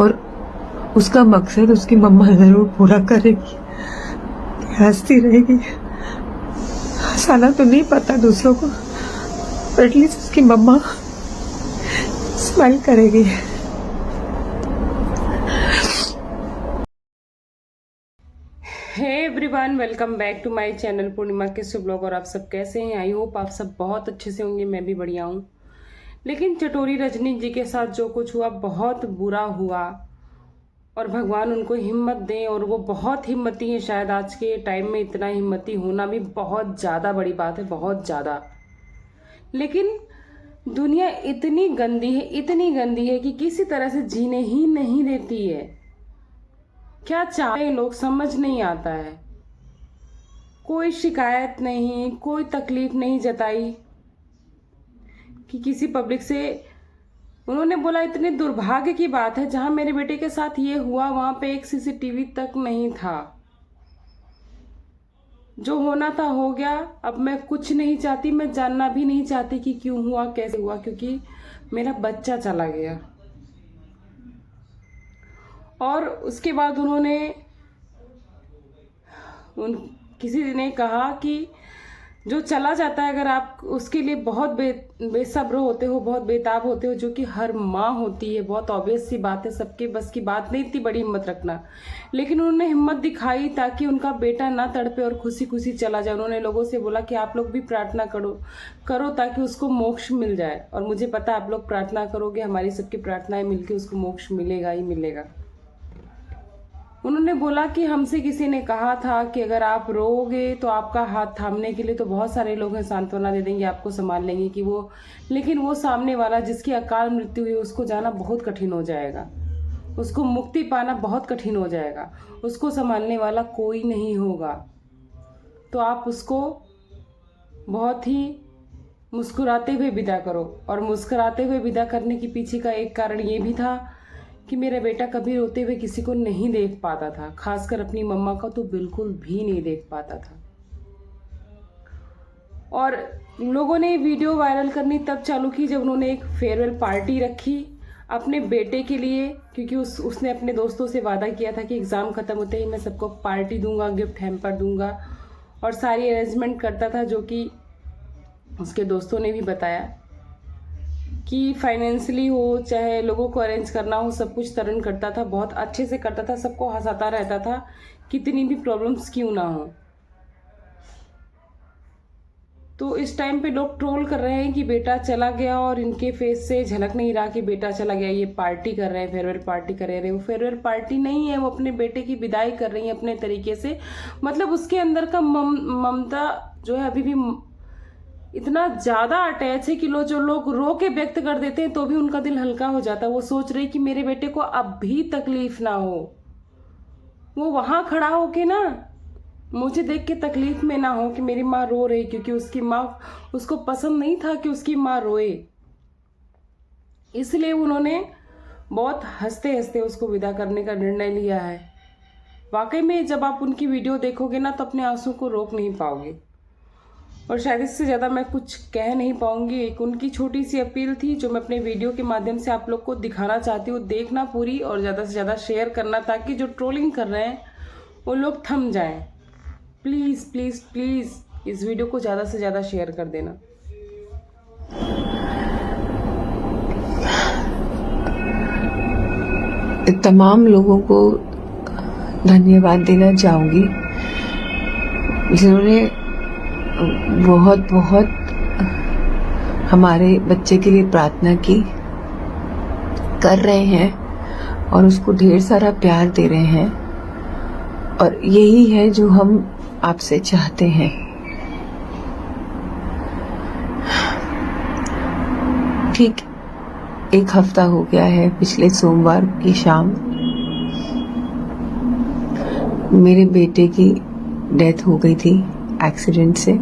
और उसका मकसद उसकी मम्मा जरूर पूरा करेगी, हंसती रहेगी। हंसाना तो नहीं पता दूसरों को, पर एटलीस्ट उसकी मम्मा स्माइल करेगी। Hey everyone, welcome back to my channel Purnima के ब्लॉग। और आप सब कैसे हैं? आई होप आप सब बहुत अच्छे से होंगे। मैं भी बढ़िया हूँ। लेकिन चटोरी रजनी जी के साथ जो कुछ हुआ बहुत बुरा हुआ, और भगवान उनको हिम्मत दें। और वो बहुत हिम्मती हैं, शायद आज के टाइम में इतना हिम्मती होना भी बहुत ज़्यादा बड़ी बात है, बहुत ज़्यादा। लेकिन दुनिया इतनी गंदी है कि किसी तरह से जीने ही नहीं देती है। क्या चाहे लोग समझ नहीं आता है। कोई शिकायत नहीं, कोई तकलीफ नहीं जताई कि किसी पब्लिक से। उन्होंने बोला इतने दुर्भाग्य की बात है, जहां मेरे बेटे के साथ ये हुआ वहां पे एक सीसीटीवी तक नहीं था। जो होना था हो गया। अब मैं कुछ नहीं चाहती, मैं जानना भी नहीं चाहती कि क्यों हुआ, कैसे हुआ, क्योंकि मेरा बच्चा चला गया। और उसके बाद उन्होंने किसी ने कहा कि जो चला जाता है, अगर आप उसके लिए बहुत बेसब्र होते हो, बहुत बेताब होते हो, जो कि हर माँ होती है, बहुत ऑब्वियस सी बात है, सबके बस की बात नहीं, इतनी बड़ी हिम्मत रखना। लेकिन उन्होंने हिम्मत दिखाई ताकि उनका बेटा ना तड़पे और खुशी खुशी चला जाए। उन्होंने लोगों से बोला कि आप लोग भी प्रार्थना करो ताकि उसको मोक्ष मिल जाए। और मुझे पता आप लोग प्रार्थना करोगे, हमारी सबकी प्रार्थनाएं मिलकर उसको मोक्ष मिलेगा ही मिलेगा। उन्होंने बोला कि हमसे किसी ने कहा था कि अगर आप रोओगे तो आपका हाथ थामने के लिए तो बहुत सारे लोग हैं, सांत्वना दे देंगे, आपको संभाल लेंगे कि वो। लेकिन वो सामने वाला जिसकी अकाल मृत्यु हुई, उसको जाना बहुत कठिन हो जाएगा, उसको मुक्ति पाना बहुत कठिन हो जाएगा, उसको संभालने वाला कोई नहीं होगा। तो आप उसको बहुत ही मुस्कुराते हुए विदा करो। और मुस्कुराते हुए विदा करने के पीछे का एक कारण ये भी था कि मेरा बेटा कभी रोते हुए किसी को नहीं देख पाता था, खासकर अपनी मम्मा को तो बिल्कुल भी नहीं देख पाता था। और लोगों ने वीडियो वायरल करनी तब चालू की जब उन्होंने एक फेयरवेल पार्टी रखी अपने बेटे के लिए, क्योंकि उसने अपने दोस्तों से वादा किया था कि एग्ज़ाम ख़त्म होते ही मैं सबको पार्टी दूंगा, गिफ्ट हैम्पर दूंगा, और सारी अरेंजमेंट करता था। जो कि उसके दोस्तों ने भी बताया कि फाइनेंशियली हो चाहे लोगों को अरेंज करना हो, सब कुछ तरण करता था, बहुत अच्छे से करता था, सबको हंसाता रहता था, कितनी भी प्रॉब्लम्स क्यों ना हो। तो इस टाइम पे लोग ट्रोल कर रहे हैं कि बेटा चला गया, और इनके फेस से झलक नहीं रहा कि बेटा चला गया। ये पार्टी कर रहे हैं, फेयरवेल पार्टी कर रहे हैं। वो फेयरवेल पार्टी नहीं है, वो अपने बेटे की विदाई कर रही है अपने तरीके से। मतलब उसके अंदर का ममता जो है अभी भी इतना ज्यादा अटैच है कि जो लोग रो के व्यक्त कर देते हैं तो भी उनका दिल हल्का हो जाता है। वो सोच रही कि मेरे बेटे को अब भी तकलीफ ना हो। वो वहां खड़ा हो के ना मुझे देख के तकलीफ में ना हो कि मेरी माँ रो रही, क्योंकि उसकी माँ, उसको पसंद नहीं था कि उसकी माँ रोए। इसलिए उन्होंने बहुत हंसते हंसते उसको विदा करने का निर्णय लिया है। वाकई में जब आप उनकी वीडियो देखोगे ना तो अपने आंसू को रोक नहीं पाओगे। और शायद इससे ज़्यादा मैं कुछ कह नहीं पाऊंगी। एक उनकी छोटी सी अपील थी जो मैं अपने वीडियो के माध्यम से आप लोग को दिखाना चाहती हूँ। देखना पूरी, और ज़्यादा से ज़्यादा शेयर करना, ताकि जो ट्रोलिंग कर रहे हैं वो लोग थम जाएं। प्लीज़ प्लीज़ प्लीज़ इस वीडियो को ज़्यादा से ज़्यादा शेयर कर देना। तमाम लोगों को धन्यवाद देना चाहूंगी जिन्होंने बहुत बहुत हमारे बच्चे के लिए प्रार्थना की, कर रहे हैं, और उसको ढेर सारा प्यार दे रहे हैं। और यही है जो हम आपसे चाहते हैं। ठीक 1 हफ्ता हो गया है, पिछले सोमवार की शाम मेरे बेटे की डेथ हो गई थी एक्सीडेंट से।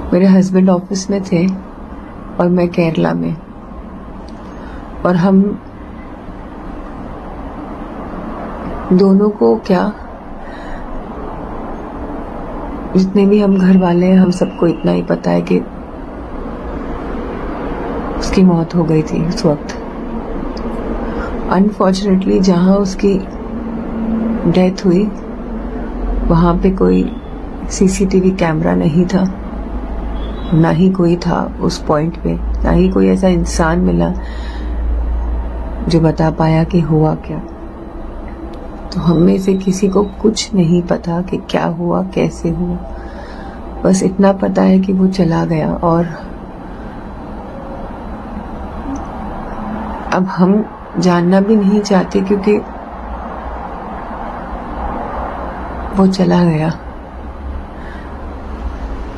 मेरे हस्बैंड ऑफिस में थे और मैं केरला में, और हम दोनों को क्या, जितने भी हम घर वाले हैं, हम सबको इतना ही पता है कि उसकी मौत हो गई थी उस वक्त। अनफॉर्चुनेटली जहाँ उसकी डेथ हुई वहाँ पे कोई सीसीटीवी कैमरा नहीं था, ना ही कोई था उस पॉइंट पे, ना ही कोई ऐसा इंसान मिला जो बता पाया कि हुआ क्या। तो हम में से किसी को कुछ नहीं पता कि क्या हुआ, कैसे हुआ। बस इतना पता है कि वो चला गया और अब हम जानना भी नहीं चाहते क्योंकि वो चला गया।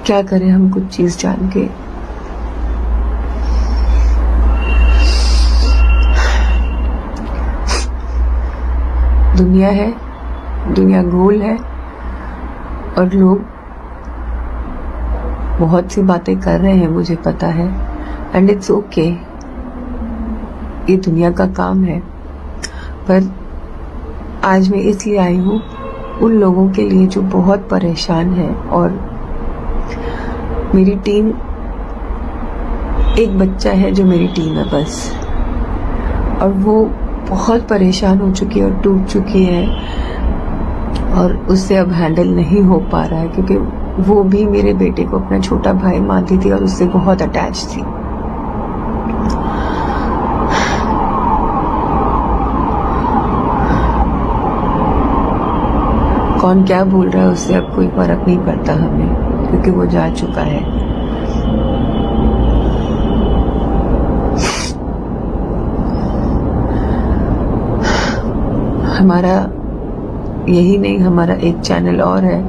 क्या करें हम कुछ चीज जान के। दुनिया है, दुनिया गोल है और लोग बहुत सी बातें कर रहे हैं, मुझे पता है, एंड इट्स ओके। ये दुनिया का काम है। पर आज मैं इसलिए आई हूँ उन लोगों के लिए जो बहुत परेशान है। और मेरी टीम, एक बच्चा है जो मेरी टीम है बस, और वो बहुत परेशान हो चुकी है और टूट चुकी है और उससे अब हैंडल नहीं हो पा रहा है क्योंकि वो भी मेरे बेटे को अपना छोटा भाई मानती थी और उससे बहुत अटैच थी। कौन क्या बोल रहा है उससे अब कोई फर्क नहीं पड़ता हमें, क्योंकि वो जा चुका है। हमारा यही नहीं, हमारा एक चैनल और है,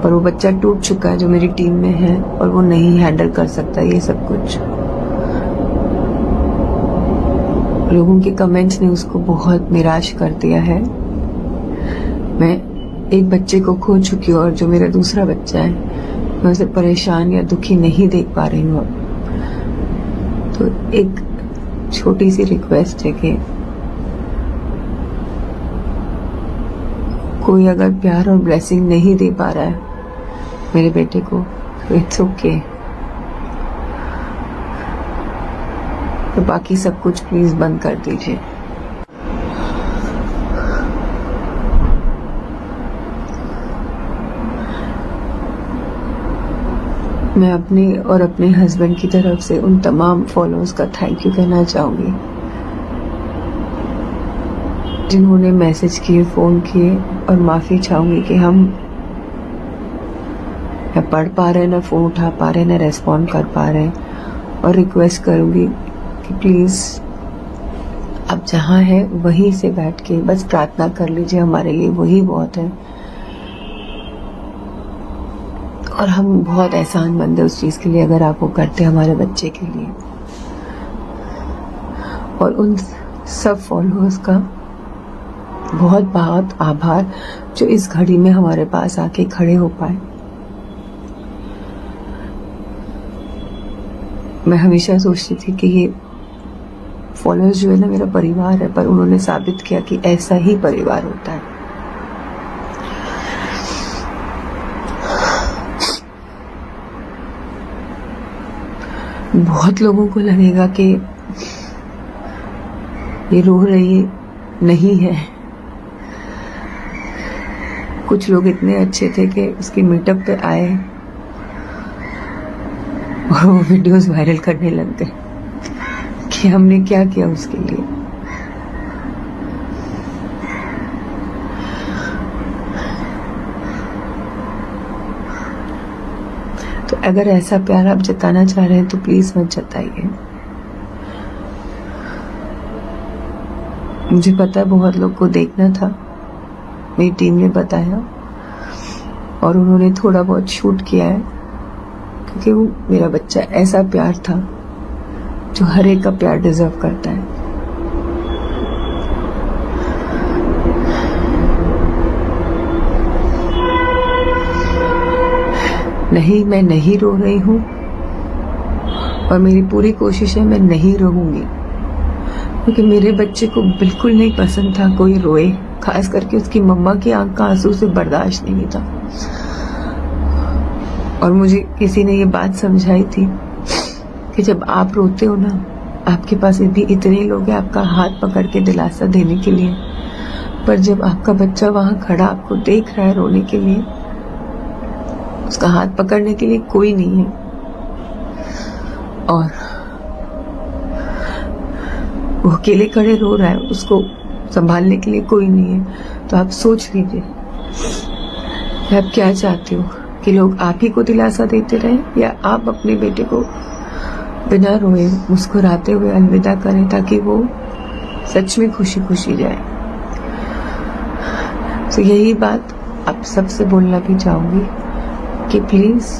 पर वो बच्चा टूट चुका है जो मेरी टीम में है और वो नहीं हैंडल कर सकता ये सब कुछ। लोगों के कमेंट्स ने उसको बहुत निराश कर दिया है। मैं एक बच्चे को खो चुकी हूँ और जो मेरा दूसरा बच्चा है, मैं उसे परेशान या दुखी नहीं देख पा रही हूँ। तो एक छोटी सी रिक्वेस्ट है कि कोई अगर प्यार और ब्लेसिंग नहीं दे पा रहा है मेरे बेटे को तो इट्स ओके। तो बाकी सब कुछ प्लीज बंद कर दीजिए। मैं अपने और अपने हस्बैंड की तरफ से उन तमाम फॉलोअर्स का थैंक यू कहना चाहूंगी जिन्होंने मैसेज किए, फोन किए, और माफी चाहूंगी कि हम न पढ़ पा रहे, न फोन उठा पा रहे, न रेस्पॉन्ड कर पा रहे। और रिक्वेस्ट करूंगी कि प्लीज आप जहाँ है वहीं से बैठ के बस प्रार्थना कर लीजिए, हमारे लिए वही बहुत है। और हम बहुत एहसानमंद है उस चीज के लिए अगर आप वो करते हमारे बच्चे के लिए। और उन सब फॉलोअर्स का बहुत बहुत आभार जो इस घड़ी में हमारे पास आके खड़े हो पाए। मैं हमेशा सोचती थी कि ये फॉलोअर्स जो है ना मेरा परिवार है, पर उन्होंने साबित किया कि ऐसा ही परिवार होता है। बहुत लोगों को लगेगा कि ये रो रही नहीं है। कुछ लोग इतने अच्छे थे कि उसके मीटअप पे आए और वो वीडियोस वायरल करने लग गए कि हमने क्या किया उसके लिए। तो अगर ऐसा प्यार आप जताना चाह रहे हैं तो प्लीज मत जताइए। मुझे पता है बहुत लोग को देखना था, मेरी टीम ने बताया और उन्होंने थोड़ा बहुत शूट किया है क्योंकि वो मेरा बच्चा ऐसा प्यार था जो हर एक का प्यार डिजर्व करता है। नहीं, मैं नहीं रो रही हूँ और मेरी पूरी कोशिश है मैं नहीं रोऊंगी, क्योंकि मेरे बच्चे को बिल्कुल नहीं पसंद था कोई रोए, खास करके उसकी मम्मा की आंख का आंसू से बर्दाश्त नहीं था। और मुझे किसी ने ये बात समझाई थी कि जब आप रोते हो ना, आपके पास भी इतने लोग हैं आपका हाथ पकड़ के दिलासा देने के लिए, पर जब आपका बच्चा वहां खड़ा आपको देख रहा है रोने के लिए, उसका हाथ पकड़ने के लिए कोई नहीं है और वो अकेले खड़े रो रहा है, उसको संभालने के लिए कोई नहीं है, तो आप सोच लीजिए कि आप क्या चाहते हो, कि लोग आप ही को दिलासा देते रहे या आप अपने बेटे को बिना रोए मुस्कुराते हुए अलविदा करें ताकि वो सच में खुशी खुशी जाए। तो यही बात आप सबसे बोलना भी चाहूंगी कि प्लीज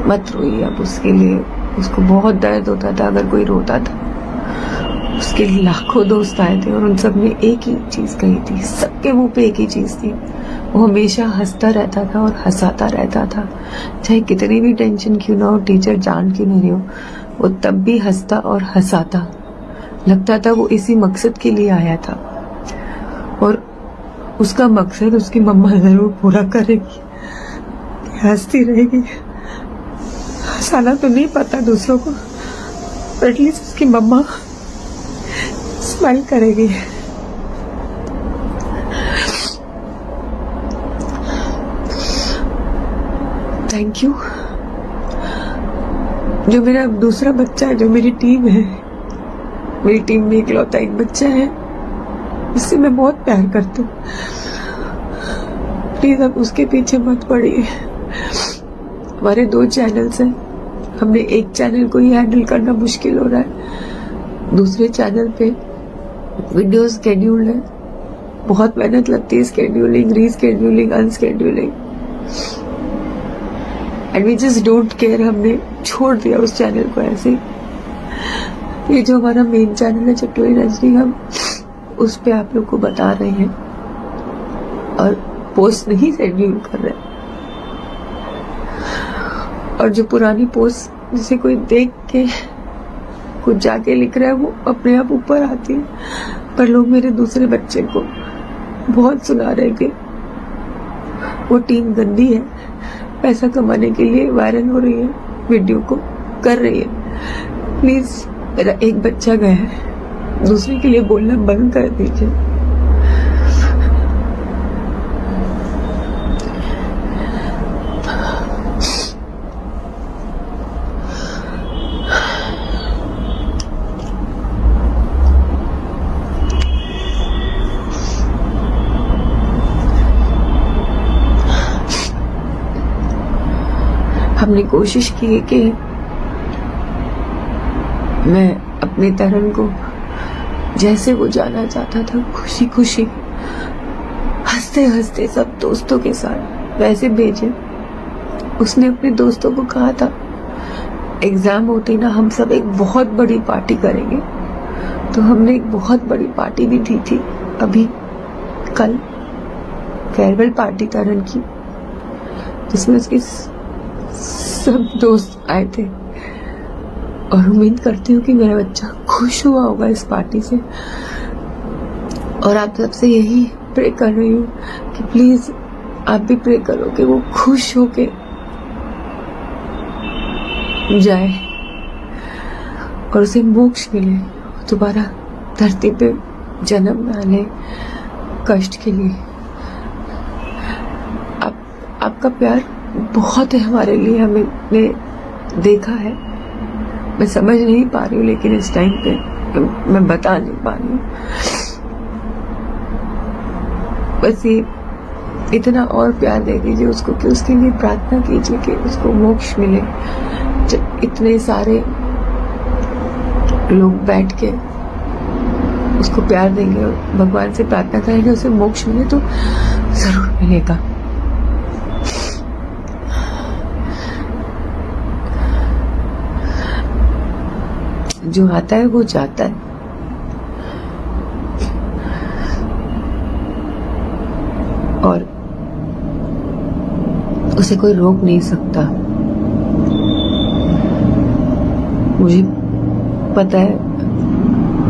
मत रोइए अब उसके लिए। उसको बहुत दर्द होता था अगर कोई रोता था। उसके लाखों दोस्त आए थे और उन सब ने एक ही चीज कही थी, सबके मुंह पे एक ही चीज थी, वो हमेशा हंसता रहता था और हंसाता रहता था, चाहे कितनी भी टेंशन क्यों ना हो, टीचर जान क्यों नहीं हो, वो तब भी हंसता और हंसाता। लगता था वो इसी मकसद के लिए आया था और उसका मकसद उसकी मम्मा जरूर पूरा करेगी, हंसती रहेगी। साला तो नहीं पता दूसरों को, एटलीस्ट उसकी मम्मा स्माइल करेगी। Thank you. जो मेरा दूसरा बच्चा है, जो मेरी टीम है, मेरी टीम में इकलौता एक बच्चा है जिससे मैं बहुत प्यार करती हूँ, प्लीज अब उसके पीछे मत पड़िए। हमारे 2 चैनल्स हैं, हमने एक चैनल को ही हैंडल करना मुश्किल हो रहा है, दूसरे चैनल पे वीडियो स्केड्यूल्ड है, बहुत मेहनत लगती है, scheduling, rescheduling, unscheduling, and we just don't care. हमने छोड़ दिया उस चैनल को ऐसे। ये जो हमारा मेन चैनल है चटोरी रजनी, हम उस पे आप लोग को बता रहे हैं और पोस्ट नहीं शेड्यूल कर रहे। और जो पुरानी पोस्ट जिसे कोई देख के कुछ जाके लिख रहा है वो अपने आप ऊपर आती है, पर लोग मेरे दूसरे बच्चे को बहुत सुना रहे कि वो टीम गंदी है, पैसा कमाने के लिए वायरल हो रही है, वीडियो को कर रही है। प्लीज मेरा एक बच्चा गया है, दूसरे के लिए बोलना बंद कर दीजिए। हमने कोशिश की है कि मैं अपने तरन को जैसे वो जाना चाहता था, खुशी खुशी हंसते हंसते सब दोस्तों के साथ वैसे भेजे। उसने अपने दोस्तों को कहा था एग्जाम होते ना हम सब एक बहुत बड़ी पार्टी करेंगे, तो हमने एक बहुत बड़ी पार्टी भी दी थी अभी कल, फेयरवेल पार्टी तरन की, जिसमें उसके सब दोस्त आए थे और उम्मीद करती हूँ कि मेरा बच्चा खुश हुआ होगा इस पार्टी से। और आप सबसे यही प्रे कर रही हूँ कि प्लीज आप भी प्रे करो कि वो खुश होके जाए और उसे मोक्ष मिले, दोबारा धरती पे जन्म ना ले कष्ट के लिए। आपका प्यार बहुत है हमारे लिए, हमने देखा है। मैं समझ नहीं पा रही हूँ लेकिन इस टाइम पे मैं बता नहीं पा रही हूँ। बस ये इतना और प्यार दे दीजिए उसको कि उसके लिए प्रार्थना कीजिए कि उसको मोक्ष मिले। जब इतने सारे लोग बैठ के उसको प्यार देंगे और भगवान से प्रार्थना करेंगे उसे मोक्ष मिले, तो जरूर मिलेगा। जो आता है वो जाता है, और उसे कोई रोक नहीं सकता। मुझे पता है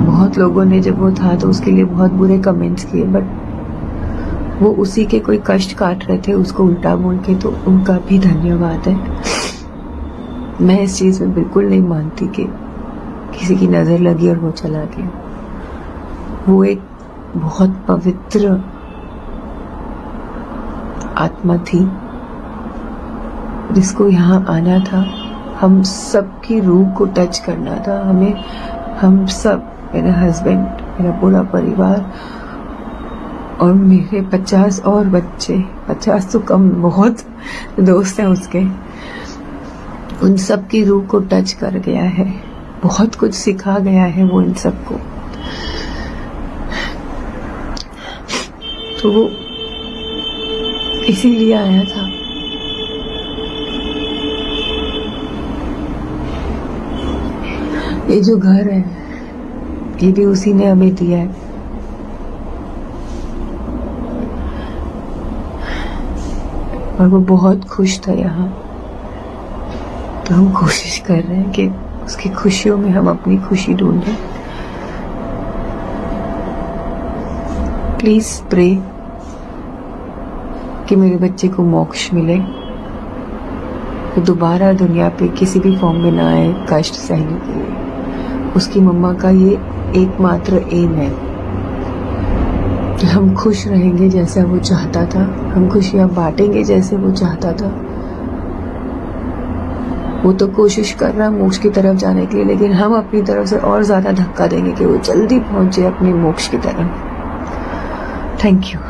बहुत लोगों ने जब वो था तो उसके लिए बहुत बुरे कमेंट्स किए, बट वो उसी के कोई कष्ट काट रहे थे उसको उल्टा बोल के, तो उनका भी धन्यवाद है। मैं इस चीज में बिल्कुल नहीं मानती कि किसी की नजर लगी और वो चला गया। वो एक बहुत पवित्र आत्मा थी जिसको यहाँ आना था, हम सबकी रूह को टच करना था। हमें, हम सब, मेरा हस्बैंड, मेरा पूरा परिवार और मेरे 50 और बच्चे, 50 तो कम, बहुत दोस्त हैं उसके, उन सब की रूह को टच कर गया है। बहुत कुछ सिखा गया है वो इन सबको। तो वो इसीलिए आया था। ये जो घर है ये भी उसी ने हमें दिया है। और वो बहुत खुश था यहाँ, तो हम कोशिश कर रहे हैं कि उसकी खुशियों में हम अपनी खुशी ढूंढें। प्लीज प्रे कि मेरे बच्चे को मोक्ष मिले, वो दोबारा दुनिया पे किसी भी फॉर्म में ना आए कष्ट सहने के लिए। उसकी मम्मा का ये एकमात्र एम है कि हम खुश रहेंगे जैसा वो चाहता था, हम खुशियां बांटेंगे जैसे वो चाहता था। वो तो कोशिश कर रहा है मोक्ष की तरफ जाने के लिए, लेकिन हम अपनी तरफ से और ज्यादा धक्का देंगे कि वो जल्दी पहुंचे अपने मोक्ष की तरफ। Thank you.